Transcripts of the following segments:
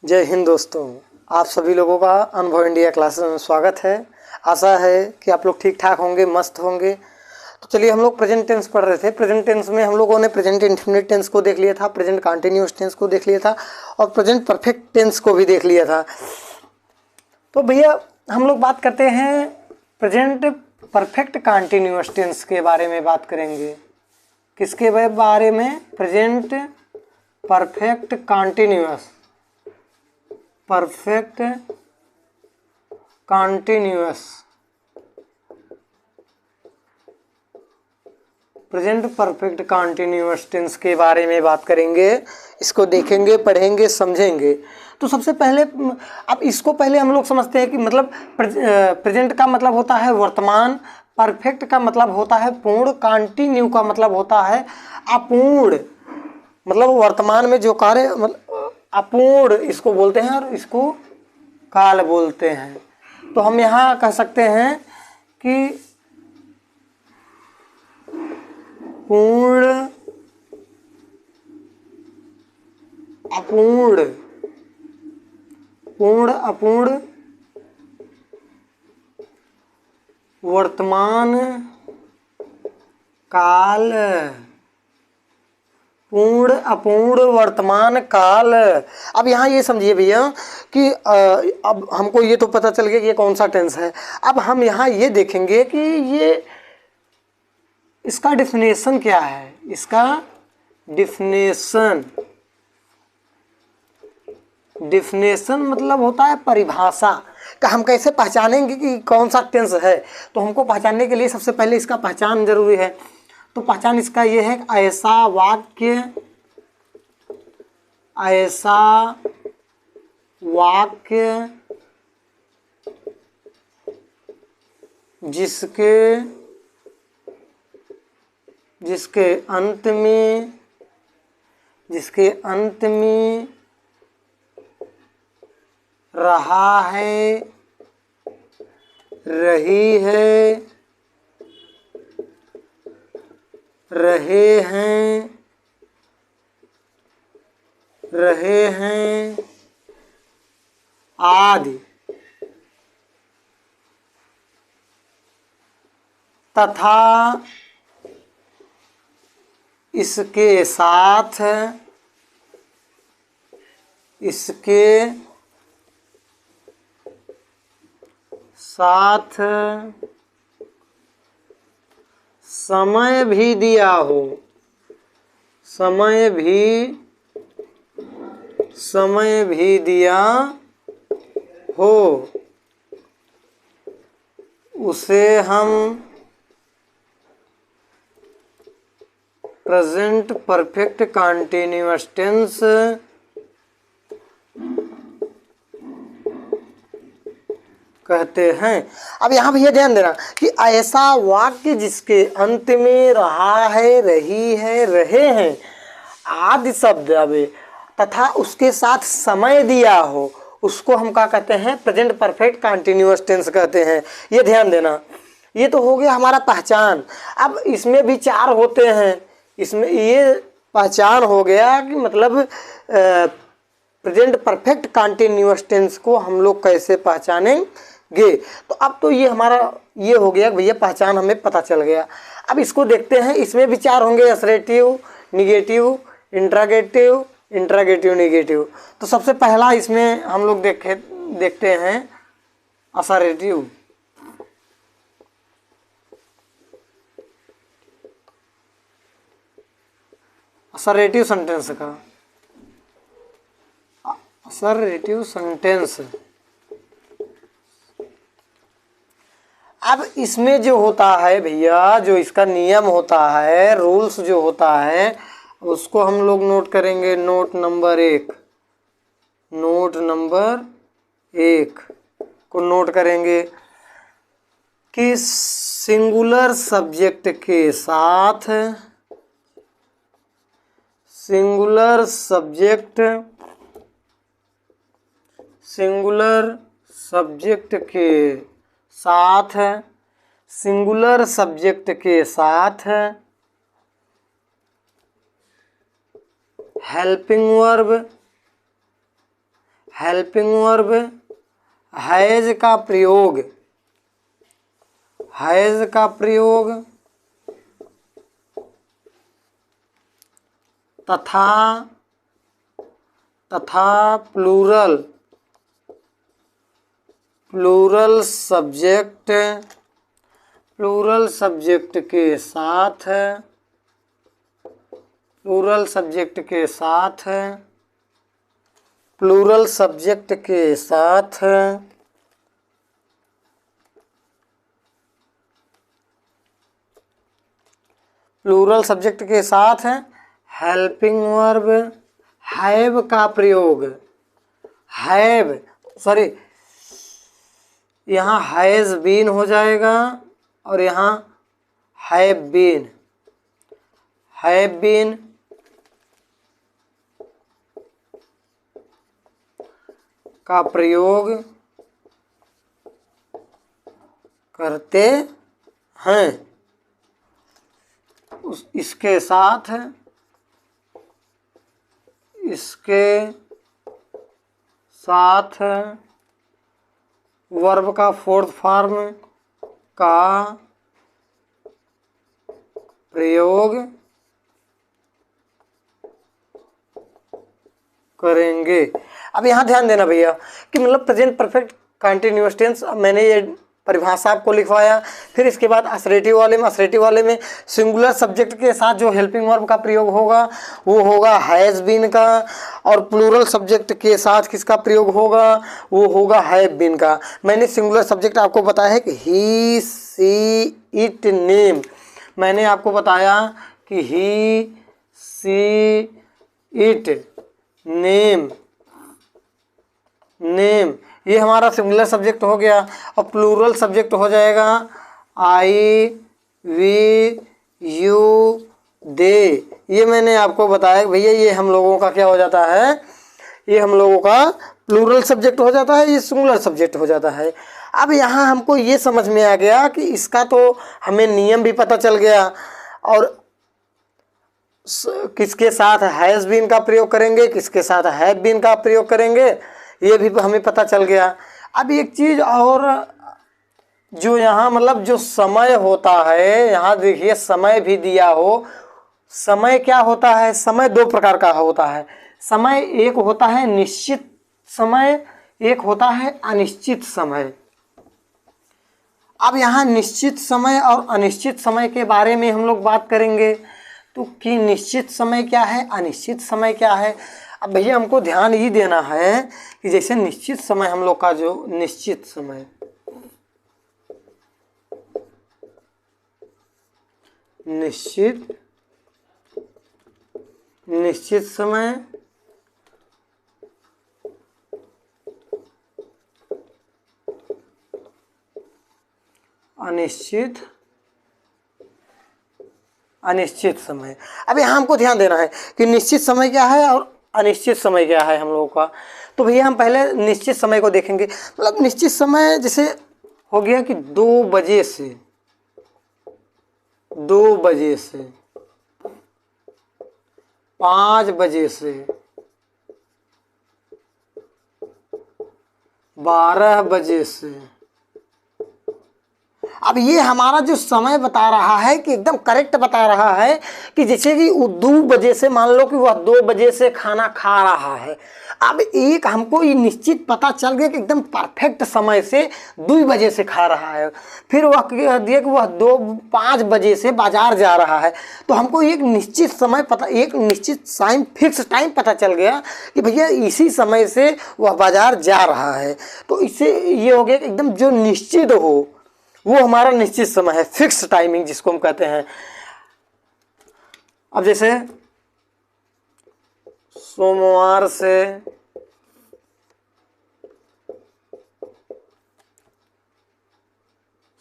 जय हिंद दोस्तों, आप सभी लोगों का अनुभव इंडिया क्लासेस में स्वागत है। आशा है कि आप लोग ठीक ठाक होंगे, मस्त होंगे। तो चलिए, हम लोग प्रेजेंट टेंस पढ़ रहे थे। प्रेजेंट टेंस में हम लोगों ने प्रेजेंट इंडेफिनिट टेंस को देख लिया था, प्रेजेंट कंटिन्यूअस टेंस को देख लिया था और प्रेजेंट परफेक्ट टेंस को भी देख लिया था। तो भैया हम लोग बात करते हैं प्रेजेंट परफेक्ट कंटिन्यूअस टेंस के बारे में बात करेंगे। किसके बारे में? Present perfect continuous present perfect continuous tense के बारे में बात करेंगे। इसको देखेंगे, पढ़ेंगे, समझेंगे। तो सबसे पहले अब इसको पहले हम लोग समझते हैं कि मतलब प्रेजेंट का मतलब होता है वर्तमान, परफेक्ट का मतलब होता है पूर्ण, कंटिन्यू का मतलब होता है अपूर्ण। मतलब वर्तमान में जो कार्य मतलब अपूर्ण इसको बोलते हैं और इसको काल बोलते हैं। तो हम यहाँ कह सकते हैं कि पूर्ण, अपूर्ण, पूर्ण, अपूर्ण, वर्तमान काल, पूर्ण, अपूर्ण, वर्तमान काल। अब यहाँ ये समझिए भैया कि अब हमको ये तो पता चल गया कि ये कौन सा टेंस है। अब हम यहाँ ये देखेंगे कि ये इसका डिफिनेशन क्या है। इसका डिफिनेशन मतलब होता है परिभाषा का। हम कैसे पहचानेंगे कि कौन सा टेंस है? तो हमको पहचानने के लिए सबसे पहले इसका पहचान जरूरी है। तो पहचान इसका ये है, ऐसा वाक्य जिसके अंत में रहा है, रही है, रहे हैं आदि, तथा इसके साथ समय भी दिया हो, उसे हम प्रेजेंट परफेक्ट कंटिन्यूअस टेंस कहते हैं। अब यहाँ भैया ध्यान देना कि ऐसा वाक्य जिसके अंत में रहा है, रही है, रहे हैं आदि शब्द आवे तथा उसके साथ समय दिया हो, उसको हम क्या कहते हैं? प्रेजेंट परफेक्ट कंटिन्यूअस टेंस कहते हैं। ये ध्यान देना। ये तो हो गया हमारा पहचान। अब इसमें भी चार होते हैं। इसमें ये पहचान हो गया कि मतलब प्रेजेंट परफेक्ट कंटिन्यूअस टेंस को हम लोग कैसे पहचानेंगे। तो अब तो ये हमारा ये हो गया भैया, पहचान हमें पता चल गया। अब इसको देखते हैं। इसमें भी चार होंगे, असरेटिव, निगेटिव, इंट्रागेटिव, निगेटिव। तो सबसे पहला इसमें हम लोग देखते हैं असरेटिव। Assertive sentence. अब इसमें जो होता है भैया, जो इसका नियम होता है, रूल्स जो होता है, उसको हम लोग नोट करेंगे। नोट नंबर एक को नोट करेंगे कि सिंगुलर सब्जेक्ट के साथ सिंगुलर सब्जेक्ट के साथ helping verb helping verb has का प्रयोग, हैज का प्रयोग तथा plural, plural subject, plural subject के साथ, प्लूरल सब्जेक्ट के साथ, प्लूरल सब्जेक्ट के साथ प्लूरल सब्जेक्ट के साथ हेल्पिंग वर्ब हैव का प्रयोग, हैव सॉरी यहाँ हैज बीन हो जाएगा और यहाँ हैव बीन, हैव बीन का प्रयोग करते हैं। इसके साथ, इसके साथ वर्ब का फोर्थ फॉर्म का प्रयोग करेंगे। अब यहाँ ध्यान देना भैया कि मतलब प्रेजेंट परफेक्ट कंटिन्यूअस टेंस, मैंने ये परिभाषा आपको लिखवाया। फिर इसके बाद असरेटिव वाले में सिंगुलर सब्जेक्ट के साथ जो हेल्पिंग वर्ब का प्रयोग होगा वो होगा हैज बीन का, और प्लूरल सब्जेक्ट के साथ किसका प्रयोग होगा, वो होगा हैव बीन का। मैंने सिंगुलर सब्जेक्ट आपको बताया है कि ही सी इट नेम, मैंने आपको बताया कि ही सी इट नेम, नेम ये हमारा सिंगुलर सब्जेक्ट हो गया। और प्लूरल सब्जेक्ट हो जाएगा आई, वी, यू, दे। ये मैंने आपको बताया भैया ये हम लोगों का क्या हो जाता है, ये हम लोगों का प्लूरल सब्जेक्ट हो जाता है, ये सिंगुलर सब्जेक्ट हो जाता है। अब यहाँ हमको ये समझ में आ गया कि इसका तो हमें नियम भी पता चल गया, और किसके साथ हैज बीन का प्रयोग करेंगे, किसके साथ हैव बीन का प्रयोग करेंगे, ये भी हमें पता चल गया। अब एक चीज़ और जो यहाँ मतलब जो समय होता है, यहाँ देखिए समय भी दिया हो। समय क्या होता है, समय दो प्रकार का होता है। समय एक होता है निश्चित समय, एक होता है अनिश्चित समय। अब यहाँ निश्चित समय और अनिश्चित समय के बारे में हम लोग बात करेंगे, तो कि निश्चित समय क्या है, अनिश्चित समय क्या है। अब भैया हमको ध्यान ये देना है कि जैसे निश्चित समय हम लोग का जो निश्चित समय, निश्चित समय, अनिश्चित समय। अब यहाँ हमको ध्यान देना है कि निश्चित समय क्या है और अनिश्चित समय क्या है हम लोगों का। तो भैया हम पहले निश्चित समय को देखेंगे। मतलब निश्चित समय जैसे हो गया कि 2 बजे से 5 बजे से 12 बजे से। अब ये हमारा जो समय बता रहा है कि एकदम करेक्ट बता रहा है कि जैसे कि 2 बजे से, मान लो कि वह 2 बजे से खाना खा रहा है। अब एक हमको ये निश्चित पता चल गया कि एकदम परफेक्ट समय से 2 बजे से खा रहा है। फिर वह कह दिया कि वह 5 बजे से बाजार जा रहा है। तो हमको एक निश्चित समय पता, एक निश्चित टाइम, फिक्स टाइम पता चल गया कि भैया इसी समय से वह बाजार जा रहा है। तो इससे ये हो गया कि एकदम जो निश्चित हो वो हमारा निश्चित समय है, फिक्स टाइमिंग जिसको हम कहते हैं। अब जैसे सोमवार से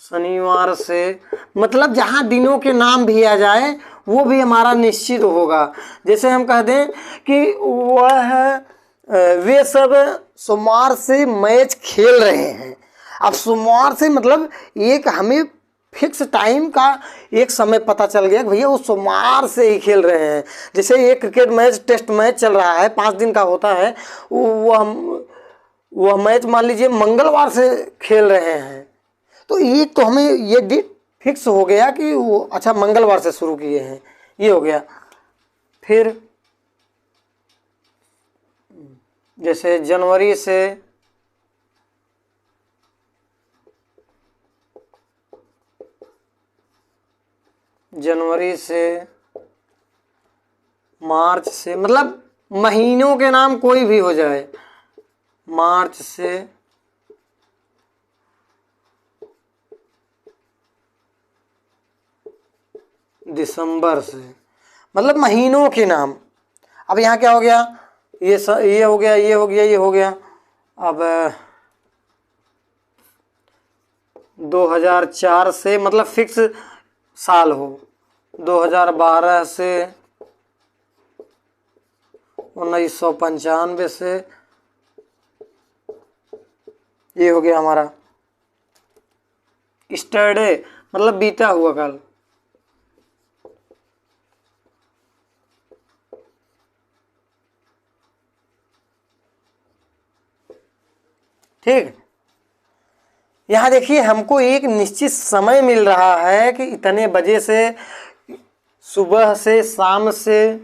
शनिवार से, मतलब जहां दिनों के नाम भी आ जाए वो भी हमारा निश्चित होगा। जैसे हम कह दें कि वे सब सोमवार से मैच खेल रहे हैं। अब सोमवार से मतलब एक हमें फिक्स टाइम का एक समय पता चल गया कि भैया वो सोमवार से ही खेल रहे हैं। जैसे एक क्रिकेट मैच, टेस्ट मैच चल रहा है, 5 दिन का होता है, वो हम वह मैच मान लीजिए मंगलवार से खेल रहे हैं, तो ये तो हमें ये डेट फिक्स हो गया कि वो अच्छा मंगलवार से शुरू किए हैं, ये हो गया। फिर जैसे जनवरी से मार्च से, मतलब महीनों के नाम कोई भी हो जाए, मार्च से दिसंबर से, मतलब महीनों के नाम। अब यहाँ क्या हो गया, ये हो गया, ये हो गया, ये हो गया। अब 2004 से मतलब फिक्स साल हो, 2012 से 1995 से, ये हो गया हमारा स्टरडे, मतलब बीता हुआ कल। ठीक, यहाँ देखिए हमको एक निश्चित समय मिल रहा है कि इतने बजे से, सुबह से, शाम से,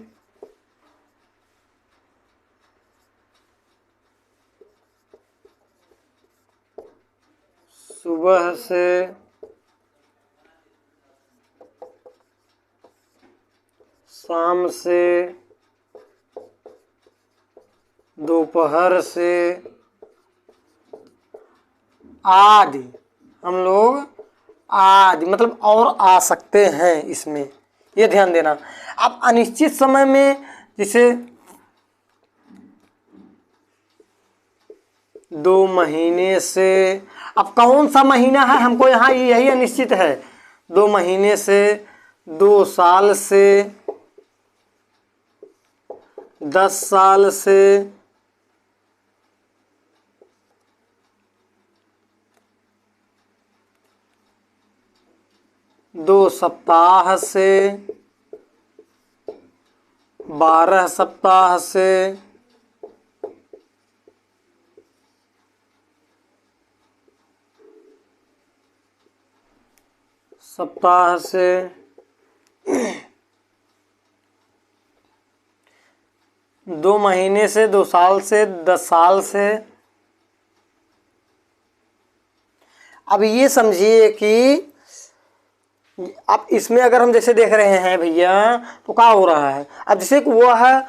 सुबह से शाम से, दोपहर से, आदि, हम लोग आदि मतलब और आ सकते हैं इसमें, ये ध्यान देना। अब अनिश्चित समय में जैसे 2 महीने से, अब कौन सा महीना है हमको यहाँ यही अनिश्चित है, 2 महीने से, 2 साल से, 10 साल से, 2 सप्ताह से, 12 सप्ताह से, सप्ताह से, 2 महीने से, 2 साल से, 10 साल से। अब ये समझिए कि अब इसमें अगर हम जैसे देख रहे हैं भैया तो क्या हो रहा है, अब जैसे वो है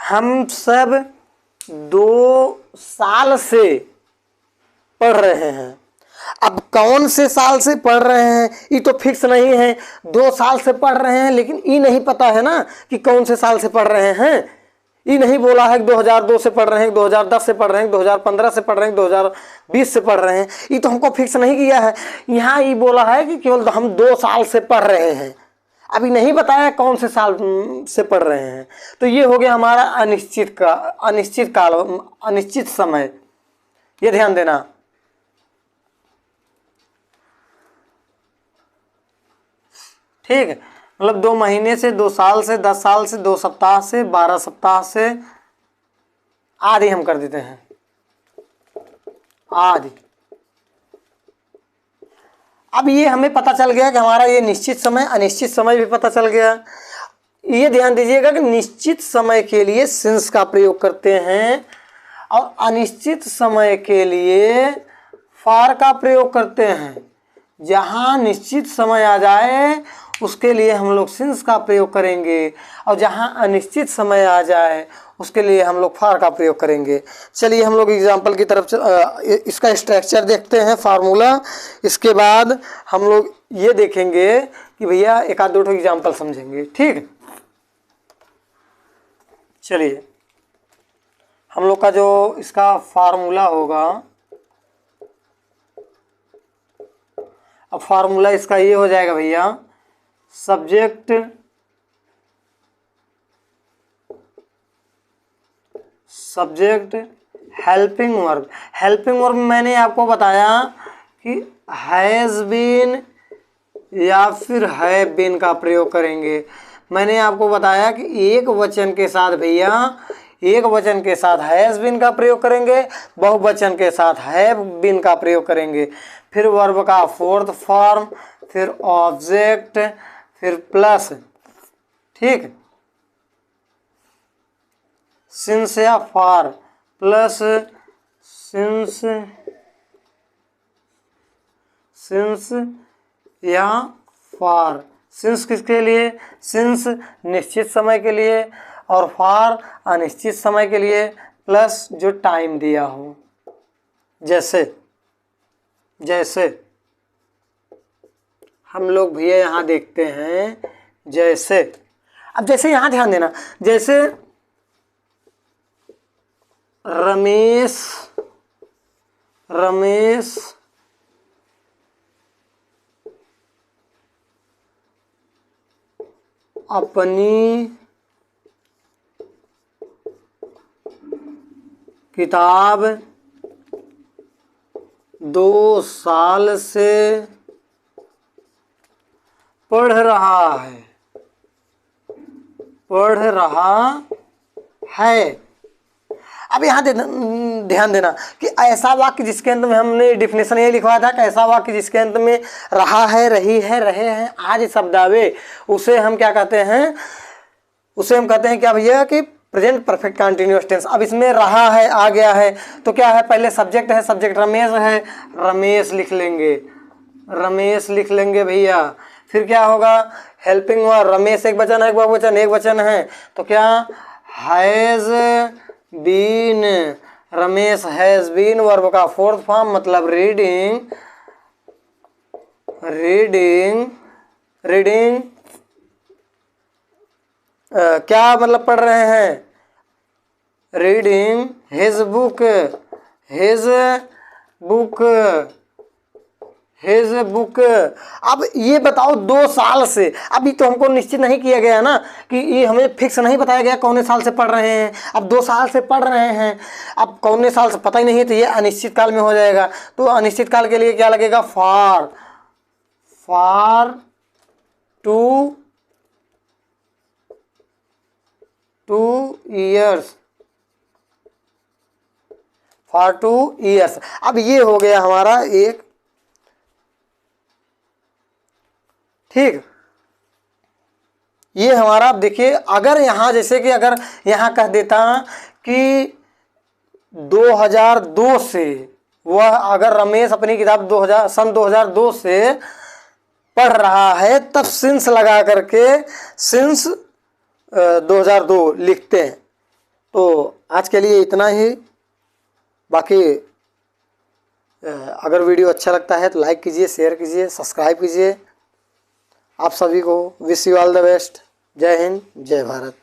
हम सब 2 साल से पढ़ रहे हैं। अब कौन से साल से पढ़ रहे हैं ये तो फिक्स नहीं है, 2 साल से पढ़ रहे हैं, लेकिन ये नहीं पता है ना कि कौन से साल से पढ़ रहे हैं। ये नहीं बोला है कि 2002 से पढ़ रहे हैं, 2010 से पढ़ रहे हैं, 2015 से पढ़ रहे हैं, 2020 से पढ़ रहे हैं, ये तो हमको फिक्स नहीं किया है। यहाँ ये बोला है कि केवल हम 2 साल से पढ़ रहे हैं, अभी नहीं बताया कौन से साल से पढ़ रहे हैं। तो ये हो गया हमारा अनिश्चित काल, अनिश्चित समय, ये ध्यान देना। ठीक है, मतलब 2 महीने से, 2 साल से, 10 साल से, 2 सप्ताह से, 12 सप्ताह से, आदि हम कर देते हैं, आदि। अब ये हमें पता चल गया कि हमारा ये निश्चित समय, अनिश्चित समय भी पता चल गया। ये ध्यान दीजिएगा कि निश्चित समय के लिए सिंस का प्रयोग करते हैं और अनिश्चित समय के लिए फॉर का प्रयोग करते हैं। जहाँ निश्चित समय आ जाए उसके लिए हम लोग सिंस का प्रयोग करेंगे, और जहाँ अनिश्चित समय आ जाए उसके लिए हम लोग फॉर का प्रयोग करेंगे। चलिए हम लोग एग्जाम्पल की तरफ इसका स्ट्रक्चर देखते हैं, फार्मूला। इसके बाद हम लोग ये देखेंगे कि भैया एक आध 2 एग्जाम्पल समझेंगे। ठीक, चलिए हम लोग का जो इसका फार्मूला होगा, अब फार्मूला इसका ये हो जाएगा भैया, subject helping verb. Helping verb मैंने आपको बताया कि हैज़ बीन या फिर हैव बीन का प्रयोग करेंगे। मैंने आपको बताया कि एक वचन के साथ भैया एक वचन के साथ हैज बीन का प्रयोग करेंगे, बहुवचन के साथ हैव बीन का प्रयोग करेंगे, फिर वर्ब का फोर्थ फॉर्म, फिर ऑब्जेक्ट, फिर प्लस, ठीक, सिंस या फॉर, प्लस सिंस या फॉर। सिंस किसके लिए? सिंस निश्चित समय के लिए और फॉर अनिश्चित समय के लिए, प्लस जो टाइम दिया हो, जैसे हम लोग भैया यहाँ देखते हैं, जैसे, अब जैसे यहाँ ध्यान देना, जैसे रमेश अपनी किताब 2 साल से पढ़ रहा है। अब यहाँ ध्यान देना कि ऐसा वाक्य जिसके अंत में हमने डिफिनेशन ये लिखवाया था कि ऐसा वाक्य जिसके अंत में रहा है, रही है, रहे हैं आदि शब्द आवे, उसे हम क्या कहते हैं? उसे हम कहते हैं क्या भैया कि प्रेजेंट परफेक्ट कंटिन्यूअस टेंस। अब इसमें रहा है आ गया है तो क्या है? पहले सब्जेक्ट है, सब्जेक्ट रमेश है, रमेश लिख लेंगे भैया। फिर क्या होगा? हेल्पिंग वर्ब, रमेश एक वचन है, एक वचन है तो क्या? Has been, Ramesh has been verb का फोर्थ फॉर्म मतलब रीडिंग क्या मतलब पढ़ रहे हैं? Reading his book. अब ये बताओ 2 साल से, अभी तो हमको निश्चित नहीं किया गया ना कि ये हमें फिक्स नहीं बताया गया कौने साल से पढ़ रहे हैं। अब 2 साल से पढ़ रहे हैं, अब कौने साल से पता ही नहीं है तो ये अनिश्चित काल में हो जाएगा। तो अनिश्चित काल के लिए क्या लगेगा? For 2 years. अब ये हो गया हमारा एक, ठीक, ये हमारा। अब देखिए अगर यहाँ जैसे कि अगर यहाँ कह देता कि 2002 से, वह अगर रमेश अपनी किताब सन 2002 से पढ़ रहा है, तब सिंस लगा करके सिंस 2002 लिखते हैं। तो आज के लिए इतना ही। बाकी अगर वीडियो अच्छा लगता है तो लाइक कीजिए, शेयर कीजिए, सब्सक्राइब कीजिए। आप सभी को wish you all the best. जय हिंद, जय भारत।